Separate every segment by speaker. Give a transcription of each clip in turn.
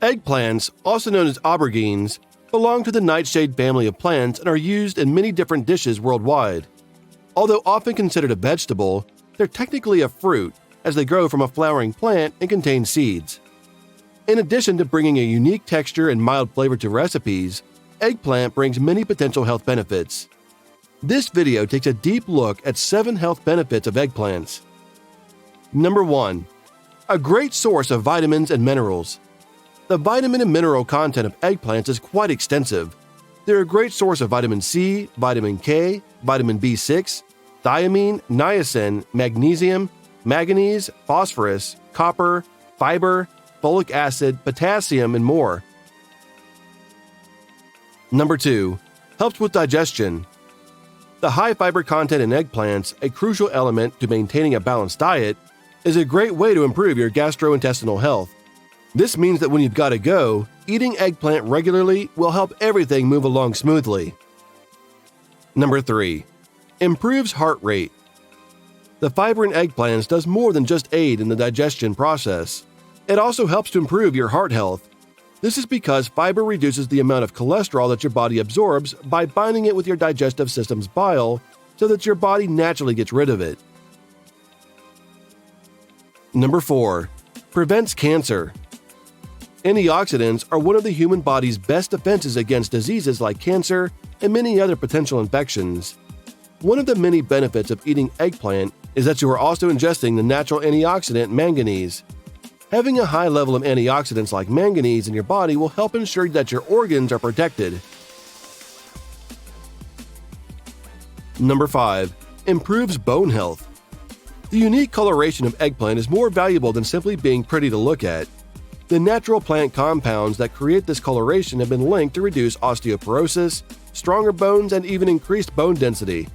Speaker 1: Eggplants, also known as aubergines, belong to the nightshade family of plants and are used in many different dishes worldwide. Although often considered a vegetable, they're technically a fruit, as they grow from a flowering plant and contain seeds. In addition to bringing a unique texture and mild flavor to recipes, eggplant brings many potential health benefits. This video takes a deep look at 7 health benefits of eggplants. Number 1. A great source of vitamins and minerals. The vitamin and mineral content of eggplants is quite extensive. They're a great source of vitamin C, vitamin K, vitamin B6, thiamine, niacin, magnesium, manganese, phosphorus, copper, fiber, folic acid, potassium, and more. Number 2. Helps with digestion. The high fiber content in eggplants, a crucial element to maintaining a balanced diet, is a great way to improve your gastrointestinal health. This means that when you've got to go, eating eggplant regularly will help everything move along smoothly. Number 3. Improves heart rate. The fiber in eggplants does more than just aid in the digestion process. It also helps to improve your heart health. This is because fiber reduces the amount of cholesterol that your body absorbs by binding it with your digestive system's bile so that your body naturally gets rid of it. Number 4. Prevents cancer. Antioxidants are one of the human body's best defenses against diseases like cancer and many other potential infections. One of the many benefits of eating eggplant is that you are also ingesting the natural antioxidant manganese. Having a high level of antioxidants like manganese in your body will help ensure that your organs are protected. Number 5. Improves bone health. The unique coloration of eggplant is more valuable than simply being pretty to look at. The natural plant compounds that create this coloration have been linked to reduce osteoporosis, stronger bones, and even increased bone density.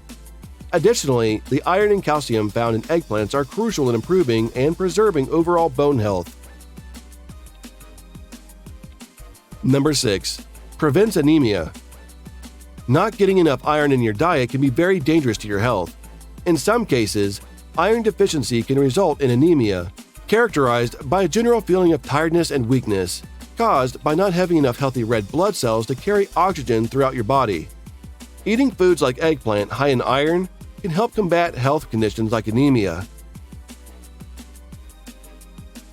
Speaker 1: Additionally, the iron and calcium found in eggplants are crucial in improving and preserving overall bone health. Number 6. Prevents anemia. Not getting enough iron in your diet can be very dangerous to your health. In some cases, iron deficiency can result in anemia, characterized by a general feeling of tiredness and weakness, caused by not having enough healthy red blood cells to carry oxygen throughout your body. Eating foods like eggplant high in iron can help combat health conditions like anemia.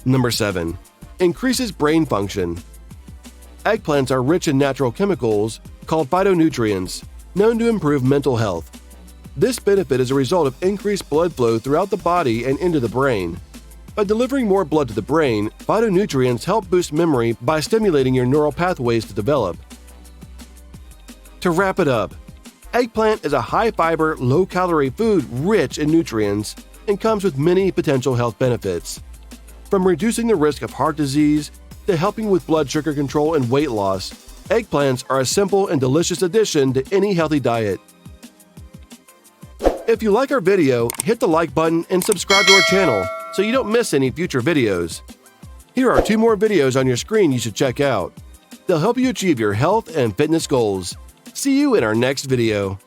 Speaker 1: Number 7. Increases brain function. Eggplants are rich in natural chemicals called phytonutrients, known to improve mental health. This benefit is a result of increased blood flow throughout the body and into the brain. By delivering more blood to the brain, phytonutrients help boost memory by stimulating your neural pathways to develop. To wrap it up, eggplant is a high-fiber, low-calorie food rich in nutrients and comes with many potential health benefits. From reducing the risk of heart disease to helping with blood sugar control and weight loss, eggplants are a simple and delicious addition to any healthy diet. If you like our video, hit the like button and subscribe to our channel so you don't miss any future videos. Here are 2 more videos on your screen you should check out. They'll help you achieve your health and fitness goals. See you in our next video.